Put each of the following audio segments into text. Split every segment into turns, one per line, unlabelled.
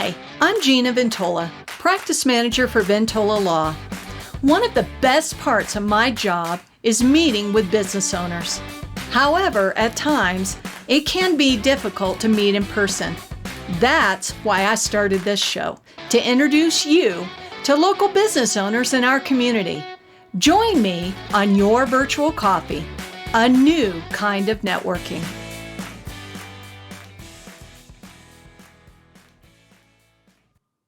Hi, I'm Gina Ventola, practice manager for Ventola Law. One of the best parts of my job is meeting with business owners. However, at times, it can be difficult to meet in person. That's why I started this show, to introduce you to local business owners in our community. Join me on Your Virtual Coffee, a new kind of networking.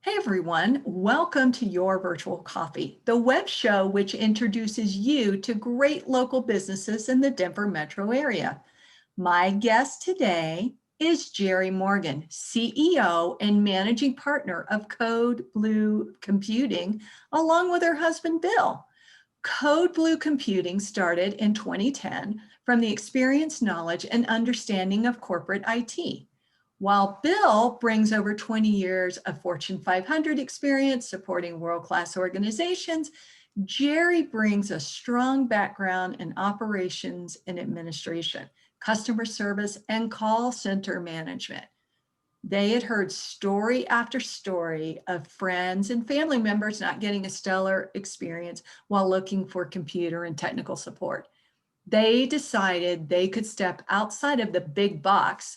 Hey everyone, welcome to Your Virtual Coffee, the web show which introduces you to great local businesses in the Denver metro area. My guest today is Jeri Morgan, CEO and managing partner of Code Blue Computing, along with her husband Bill. Code Blue Computing started in 2010 from the experience, knowledge, and understanding of corporate IT. While Bill brings over 20 years of Fortune 500 experience supporting world-class organizations, Jeri brings a strong background in operations and administration, customer service, and call center management. They had heard story after story of friends and family members not getting a stellar experience while looking for computer and technical support. They decided they could step outside of the big box.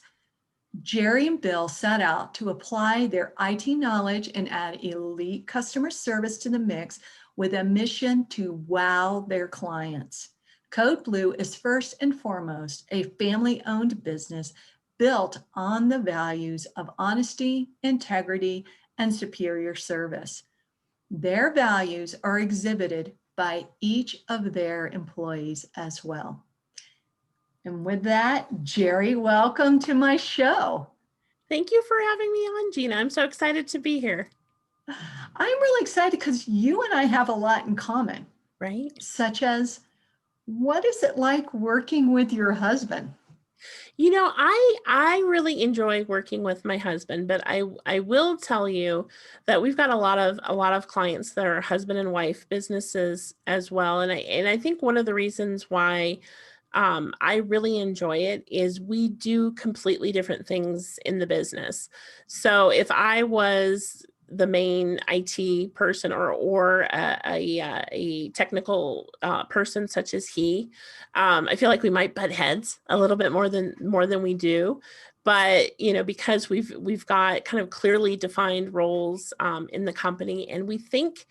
Jeri and Bill set out to apply their IT knowledge and add elite customer service to the mix with a mission to wow their clients. Code Blue is first and foremost a family-owned business built on the values of honesty, integrity, and superior service. Their values are exhibited by each of their employees as well. And with that, Jeri, welcome to my show.
Thank you for having me on, Gina. I'm so excited to be here.
I'm really excited because you and I have a lot in common,
right?
Such as, what is it like working with your husband?
You know, I really enjoy working with my husband, but I will tell you that we've got a lot of clients that are husband and wife businesses as well, and I think one of the reasons why I really enjoy it is we do completely different things in the business. So if I was the main IT person or a technical person such as he, I feel like we might butt heads a little bit more than we do. But because we've got kind of clearly defined roles in the company, and we think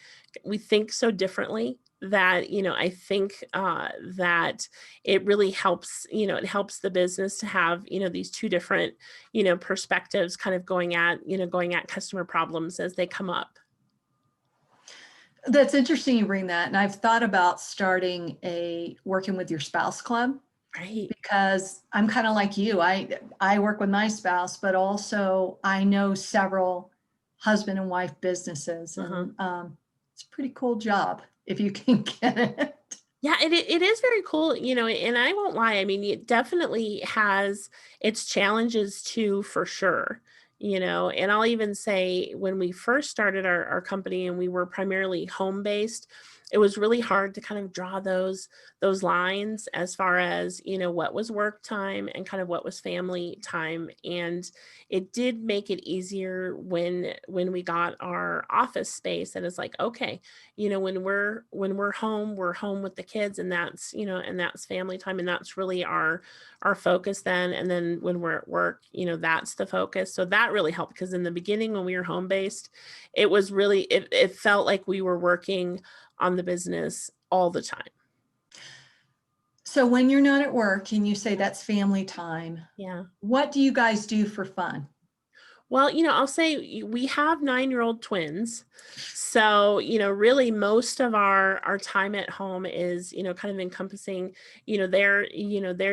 so differently that I think that it really helps. It helps the business to have these two different perspectives, kind of going at customer problems as they come up.
That's interesting you bring that. And I've thought about starting a working with your spouse club.
Right.
Because I'm kind of like you. I work with my spouse, but also I know several husband and wife businesses, and it's a pretty cool job if you can get it.
Yeah, it is very cool, and I won't lie. I mean, it definitely has its challenges too, for sure. And I'll even say when we first started our company and we were primarily home based, it was really hard to kind of draw those lines as far as, what was work time and kind of what was family time. And it did make it easier when we got our office space. And it's like, okay, when we're home, we're home with the kids, and that's family time, and that's really our focus then. And then when we're at work, that's the focus. So that really helped, because in the beginning when we were home based, it was really it felt like we were working on the business all the time.
So when you're not at work and you say that's family time,
Yeah.
what do you guys do for fun?
Well, I'll say we have 9-year-old twins. So, really most of our time at home is, kind of encompassing, their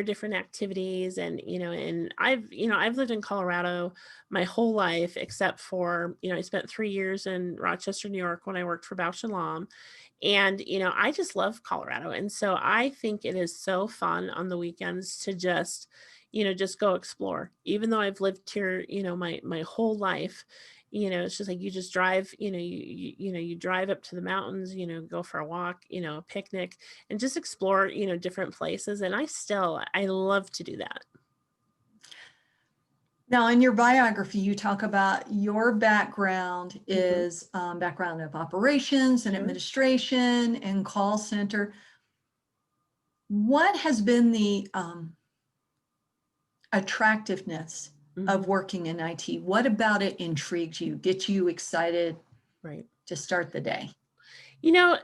different activities. And I've lived in Colorado my whole life, except for, I spent 3 years in Rochester, New York when I worked for Bausch and Lomb. And, I just love Colorado. And so I think it is so fun on the weekends to just go explore. Even though I've lived here, my whole life, it's just like you just drive, you drive up to the mountains, go for a walk, a picnic, and just explore, different places. And I love to do that.
Now, in your biography, you talk about your background
Mhm.
is background of operations and
Sure.
administration and call center. What has been the attractiveness
Mhm.
of working in IT? What about it intrigues you, gets you excited
Right.
to start the day?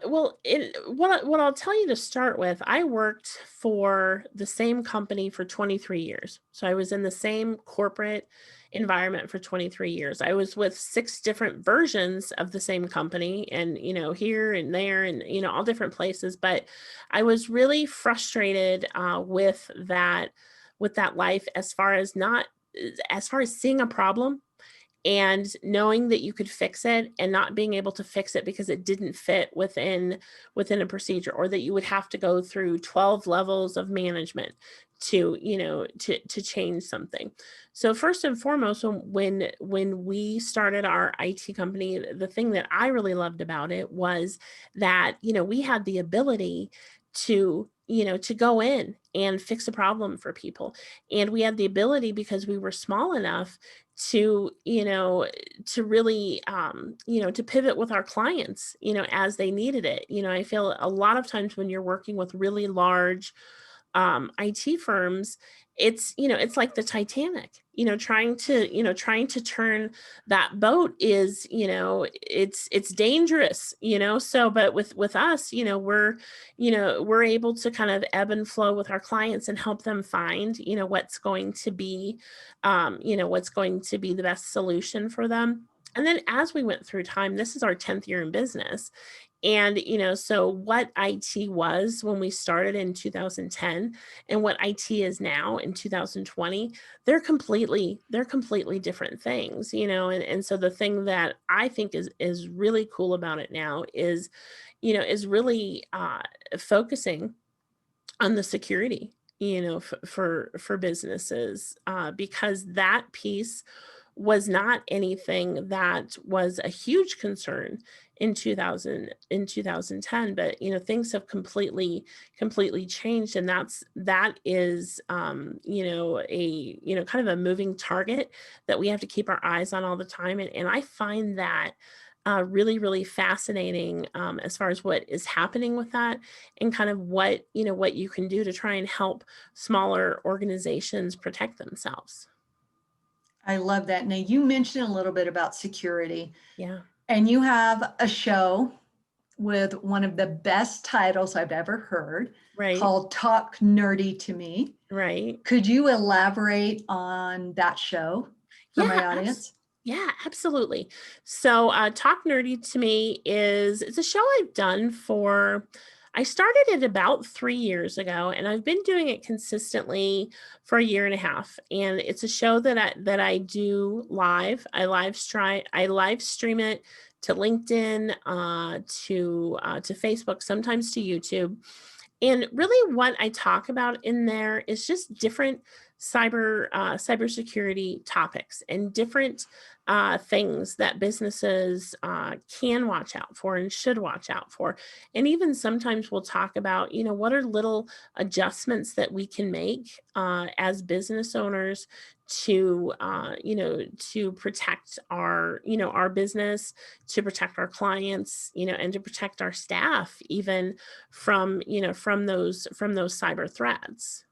Well, what I'll tell you to start with, I worked for the same company for 23 years. So I was in the same corporate environment for 23 years. I was with six different versions of the same company and, here and there and, all different places. But I was really frustrated with that life as far as seeing a problem and knowing that you could fix it and not being able to fix it because it didn't fit within a procedure, or that you would have to go through 12 levels of management to change something. So first and foremost, when we started our IT company, the thing that I really loved about it was that we had the ability to go in and fix a problem for people, and we had the ability, because we were small enough, to to really to pivot with our clients as they needed it. I feel a lot of times when you're working with really large IT firms, it's like the Titanic. Trying to turn that boat is, it's dangerous. So, but with us, we're able to kind of ebb and flow with our clients and help them find, what's going to be the best solution for them. And then as we went through time, this is our 10th year in business, and, so what IT was when we started in 2010 and what IT is now in 2020, they're completely different things, and so the thing that I think is really cool about it now is really focusing on the security, for businesses, because that piece was not anything that was a huge concern in 2010. But things have completely changed, and that is a kind of a moving target that we have to keep our eyes on all the time. And I find that really fascinating, as far as what is happening with that, and kind of what you can do to try and help smaller organizations protect themselves.
I love that. Now, you mentioned a little bit about security,
Yeah.
and you have a show with one of the best titles I've ever heard
Right.
called Talk Nerdy to Me.
Right.
Could you elaborate on that show for
Yeah.
my audience?
Yeah, absolutely. So, Talk Nerdy to Me it's a show I've done for. I started it about 3 years ago, and I've been doing it consistently for a year and a half. And it's a show that I do live. I live stream it to LinkedIn, to Facebook, sometimes to YouTube. And really, what I talk about in there is just different cybersecurity topics and different things that businesses can watch out for and should watch out for. And even sometimes we'll talk about, what are little adjustments that we can make as business owners to protect our business, to protect our clients, and to protect our staff, even from those cyber threats.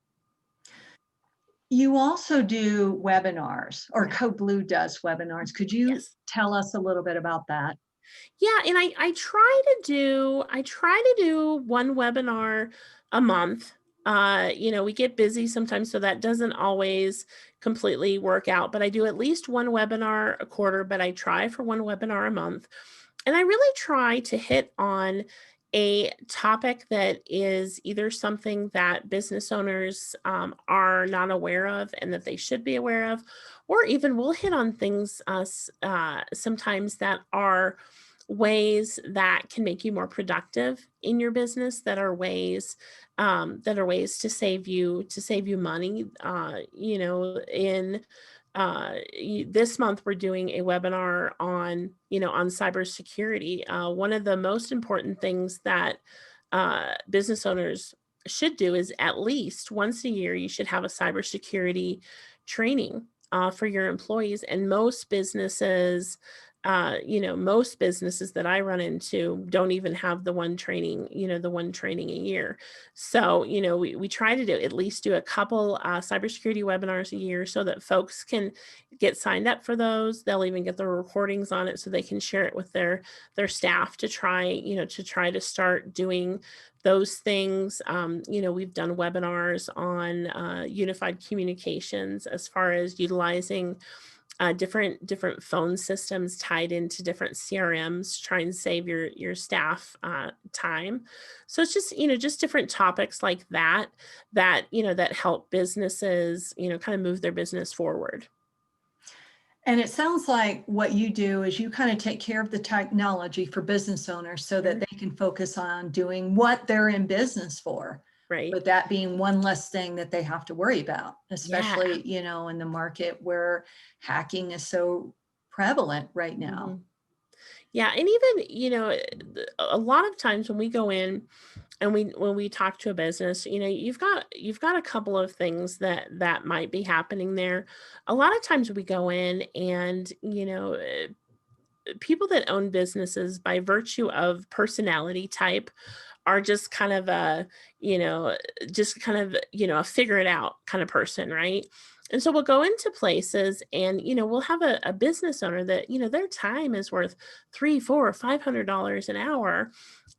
You also do webinars, or
Right.
Code Blue does webinars. Could you
Yes.
tell us a little bit about that?
Yeah, and I try to do one webinar a month. We get busy sometimes, so that doesn't always completely work out, but I do at least one webinar a quarter, but I try for one webinar a month. And I really try to hit on a topic that is either something that business owners are not aware of and that they should be aware of, or even we'll hit on things sometimes that are ways that can make you more productive in your business, that are ways to save you money. This month we're doing a webinar on cybersecurity. One of the most important things that business owners should do is, at least once a year, you should have a cybersecurity training. for your employees. And most businesses that I run into don't even have the one training a year. So, we try to at least do a couple cybersecurity webinars a year so that folks can get signed up for those. They'll even get the recordings on it so they can share it with their staff to try to start doing those things. We've done webinars on unified communications as far as utilizing different phone systems tied into different CRMs to try and save your staff time. So it's just different topics like that help businesses, kind of move their business forward.
And it sounds like what you do is you kind of take care of the technology for business owners so that
Sure.
they can focus on doing what they're in business for.
Right.
But that being one less thing that they have to worry about,
Yeah.
especially, in the market where hacking is so prevalent right now.
Mhm. Yeah, and even, a lot of times when we go in and when we talk to a business, you've got a couple of things that might be happening there. A lot of times we go in and, people that own businesses by virtue of personality type are just kind of you know, a figure it out kind of person, right? And so we'll go into places and, we'll have a business owner that, their time is worth three, four, $500 an hour.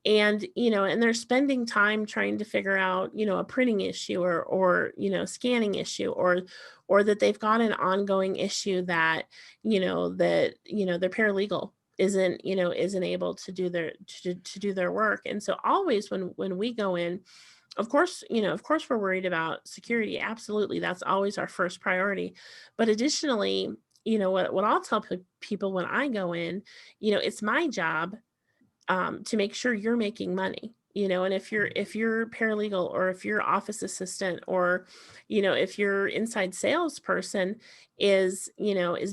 And, and they're spending time trying to figure out, a printing issue or, scanning issue or that they've got an ongoing issue that their paralegal isn't able to do their work. And so always when we go in, of course we're worried about security. Absolutely. That's always our first priority. But additionally, what I'll tell people when I go in, it's my job to make sure you're making money. And if you're paralegal or if your office assistant or if your inside salesperson is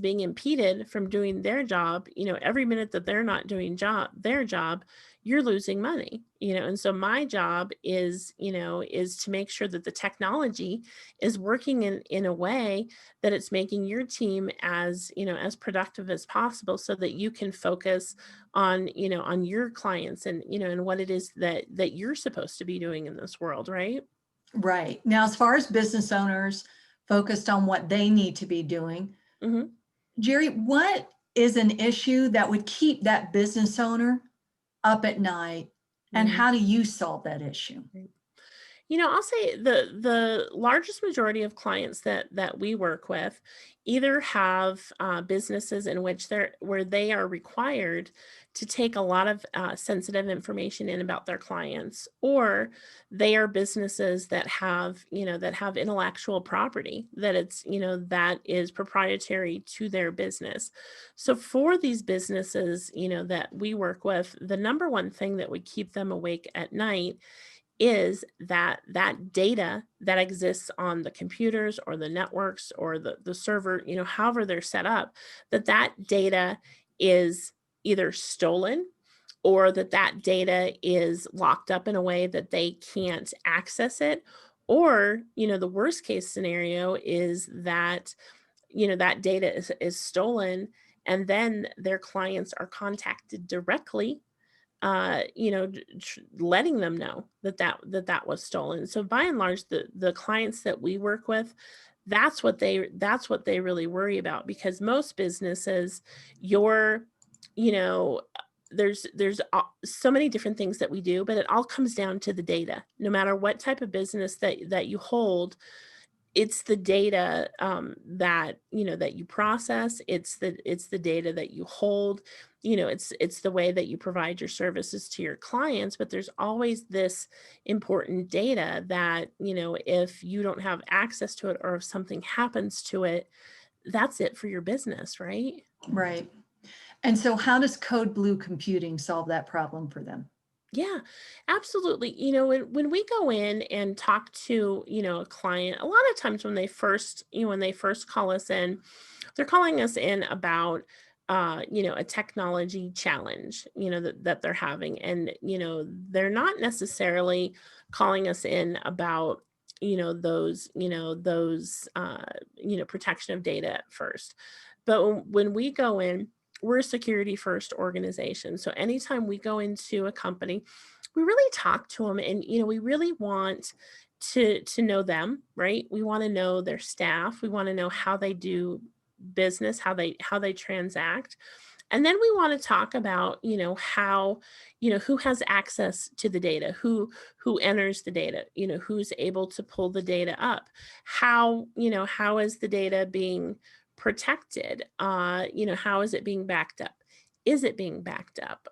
being impeded from doing their job, every minute that they're not doing their job, you're losing money. And so my job is to make sure that the technology is working in a way that it's making your team as productive as possible so that you can focus on your clients and what it is that you're supposed to be doing in this world, right?
Right. Now, as far as business owners focused on what they need to be doing,
Hmm.
Jeri, what is an issue that would keep that business owner up at night, and how do you solve that issue?
I'll say the largest majority of clients that we work with either have businesses in which where they are required to take a lot of sensitive information in about their clients, or they are businesses that have intellectual property that is proprietary to their business. So for these businesses, that we work with, the number one thing that would keep them awake at night is that data that exists on the computers or the networks or the server, however they're set up, that data is either stolen or that data is locked up in a way that they can't access it. Or, the worst case scenario is that data is stolen and then their clients are contacted directly, letting them know that was stolen. So by and large, the clients that we work with, that's what they really worry about, because most businesses, you're, you know, so many different things that we do, but it all comes down to the data. No matter what type of business that you hold, it's the data that you process. It's the data that you hold. It's the way that you provide your services to your clients. But there's always this important data that, if you don't have access to it or if something happens to it, that's it for your business, right?
Right. And so how does code blue computing solve that problem for them?
Yeah, absolutely. When we go in and talk to, a client, a lot of times when they first call us in, they're calling us in about a technology challenge, that they're having. And, they're not necessarily calling us in about protection of data at first. But when we go in, we're a security first organization. So anytime we go into a company, we really talk to them, and we really want to know them, right? We want to know their staff. We want to know how they do business, how they transact. And then we want to talk about, how, who has access to the data, who enters the data, who's able to pull the data up, how is the data being protected? How is it being backed up? Is it being backed up?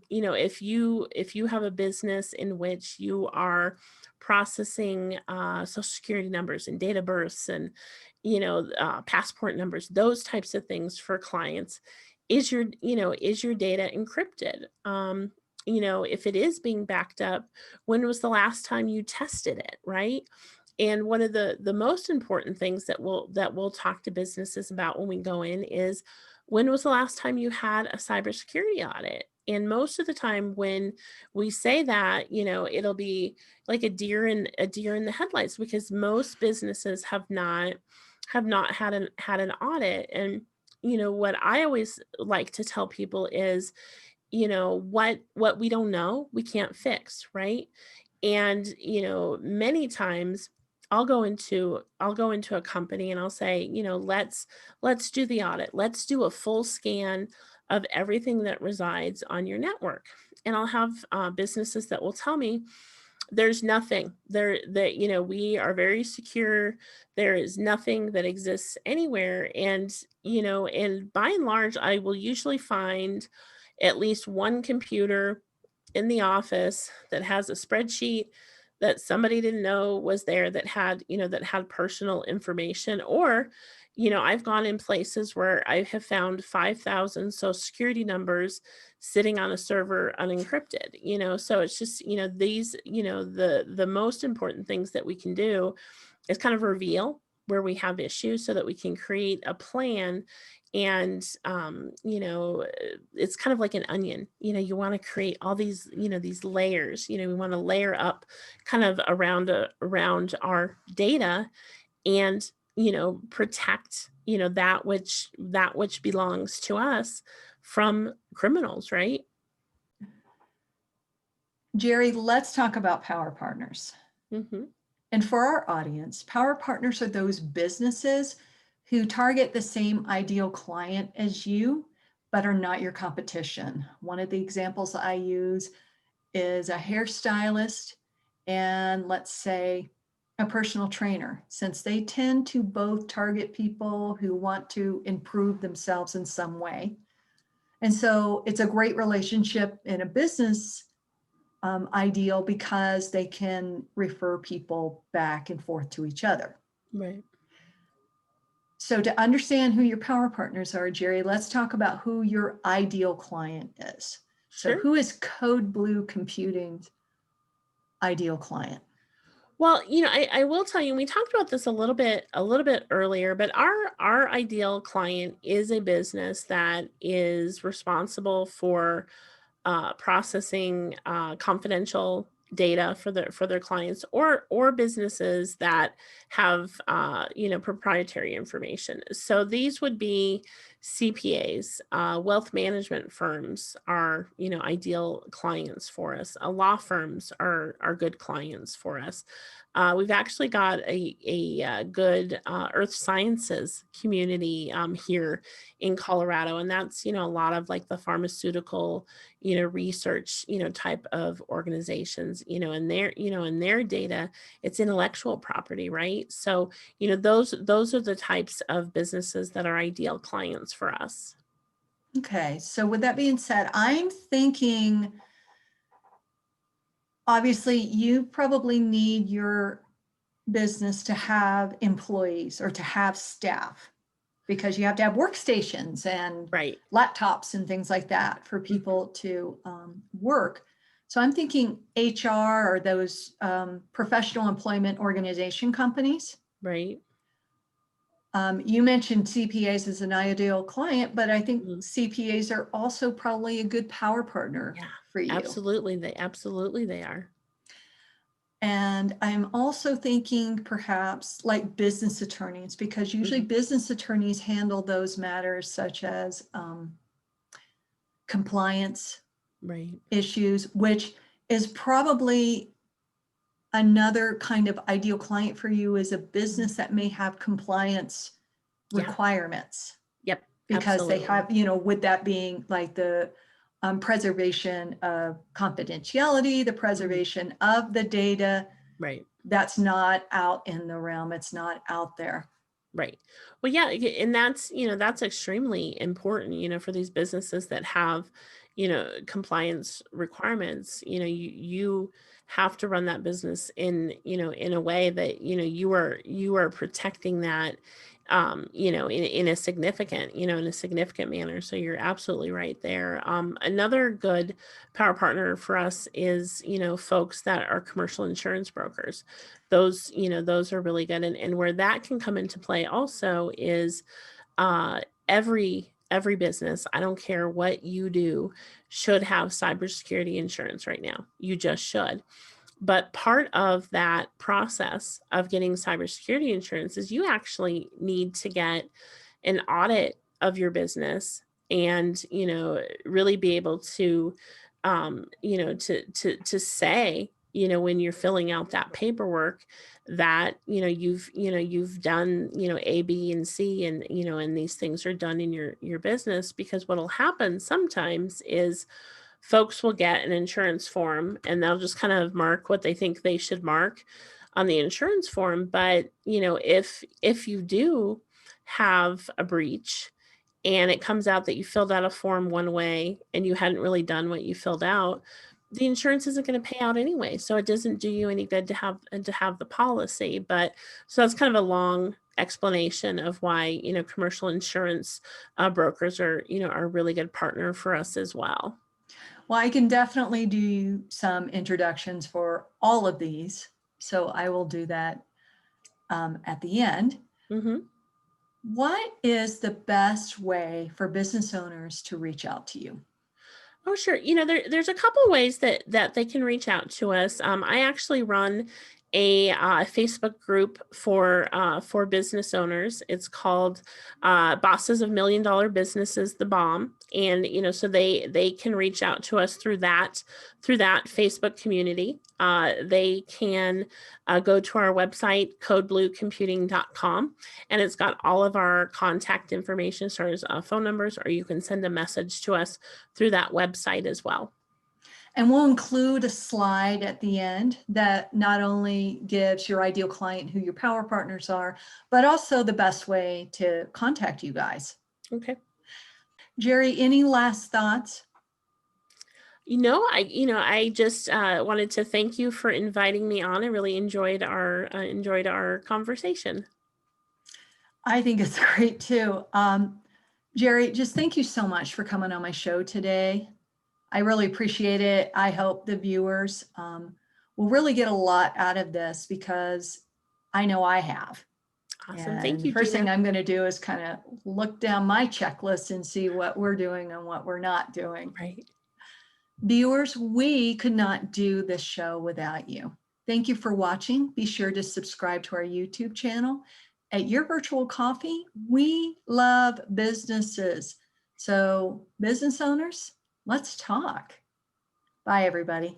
If you have a business in which you are processing social security numbers and date of births and passport numbers, those types of things for clients, is your data encrypted? If it is being backed up, when was the last time you tested it, right? And one of the most important things that we'll talk to businesses about when we go in is, when was the last time you had a cybersecurity audit? And most of the time when we say that, it'll be like a deer in the headlights, because most businesses have not had an audit. And what I always like to tell people is, what we don't know, we can't fix, right? And many times I'll go into a company and I'll say, let's do the audit. Let's do a full scan of everything that resides on your network. And I'll have businesses that will tell me, there's nothing there, that we are very secure. There is nothing that exists anywhere. And by and large, I will usually find at least one computer in the office that has a spreadsheet that somebody didn't know was there, that had personal information. Or I've gone in places where I have found 5,000 social security numbers sitting on a server unencrypted. So it's just, these, the most important things that we can do is kind of reveal where we have issues, so that we can create a plan. And it's kind of like an onion. You want to create all these layers. We want to layer up kind of around our data, and protect that which belongs to us from criminals, right?
Jeri, let's talk about power partners.
Hmm.
And for our audience, power partners are those businesses who target the same ideal client as you, but are not your competition. One of the examples I use is a hairstylist and, let's say, a personal trainer, since they tend to both target people who want to improve themselves in some way. And so it's a great relationship in a business ideal, because they can refer people back and forth to each other.
Right.
So to understand who your power partners are, Jeri, let's talk about who your ideal client is. So
Sure.
who is Code Blue Computing's ideal client?
Well, I will tell you, we talked about this a little bit earlier, but our ideal client is a business that is responsible for processing confidential data for their clients, or businesses that have proprietary information. So these would be CPAs, wealth management firms are ideal clients for us. Law firms are good clients for us. We've actually got a good earth sciences community here in Colorado, and that's a lot of like the pharmaceutical research type of organizations, and their data, it's intellectual property, right? So those are the types of businesses that are ideal clients for us.
Okay, so with that being said, I'm thinking, obviously, you probably need your business to have employees or to have staff, because you have to have workstations and
Right.
laptops and things like that for
Mhm.
people to work. So I'm thinking HR, or those professional employment organization companies.
Right.
You mentioned CPAs as an ideal client, but I think
Mhm.
CPAs are also probably a good power partner
Yeah,
for you.
absolutely. They are.
And I'm also thinking perhaps like business attorneys, because usually business attorneys handle those matters such as compliance
Right.
issues, which is probably another kind of ideal client for you, is a business that may have compliance
Yeah.
requirements.
Yep.
Because
Absolutely.
they have, with that being like the preservation of confidentiality, the preservation of the data,
Right.
that's not out in the realm. It's not out there.
Right. Well, yeah, and that's, that's extremely important, for these businesses that have, compliance requirements. You have to run that business in a way that, you are protecting that, in a significant manner. So you're absolutely right there. Another good power partner for us is, folks that are commercial insurance brokers. Those are really good. And where that can come into play also is every business, I don't care what you do, should have cybersecurity insurance right now. You just should. But part of that process of getting cybersecurity insurance is you actually need to get an audit of your business and, really be able to, to say, when you're filling out that paperwork that, you've done, A, B, and C, and, and these things are done in your business. Because what'll happen sometimes is folks will get an insurance form and they'll just kind of mark what they think they should mark on the insurance form. But, if you do have a breach and it comes out that you filled out a form one way and you hadn't really done what you filled out, the insurance isn't going to pay out anyway. So it doesn't do you any good to have the policy. But so that's kind of a long explanation of why, commercial insurance brokers are a really good partner for us as well.
Well, I can definitely do some introductions for all of these. So I will do that at the end.
Mm-hmm.
What is the best way for business owners to reach out to you?
Oh, sure. There's a couple ways that they can reach out to us. I actually run a Facebook group for business owners. It's called Bosses of $1 Million Businesses, the Bomb, and so they can reach out to us through that Facebook community. They can go to our website, codebluecomputing.com, and it's got all of our contact information as far as phone numbers, or you can send a message to us through that website as well.
And we'll include a slide at the end that not only gives your ideal client who your power partners are, but also the best way to contact you guys.
Okay.
Jeri, any last thoughts?
I just wanted to thank you for inviting me on. I really enjoyed our conversation.
I think it's great too. Jeri, just thank you so much for coming on my show today. I really appreciate it. I hope the viewers will really get a lot out of this, because I know I have.
Awesome.
And
Thank you,
the first
Gina.
thing I'm going to do is kind of look down my checklist and see what we're doing and what we're not doing.
Right.
Viewers, we could not do this show without you. Thank you for watching. Be sure to subscribe to our YouTube channel. At Your Virtual Coffee, we love businesses. So business owners, let's talk. Bye, everybody.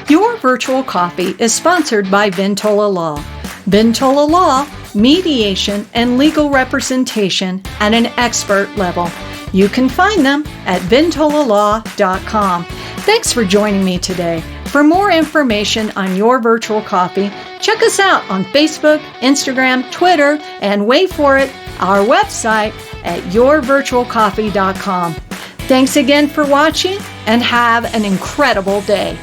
Your Virtual Coffee is sponsored by Ventola Law. Ventola Law, mediation and legal representation at an expert level. You can find them at ventolalaw.com. Thanks for joining me today. For more information on Your Virtual Coffee, check us out on Facebook, Instagram, Twitter, and wait for it, our website at yourvirtualcoffee.com. Thanks again for watching, and have an incredible day.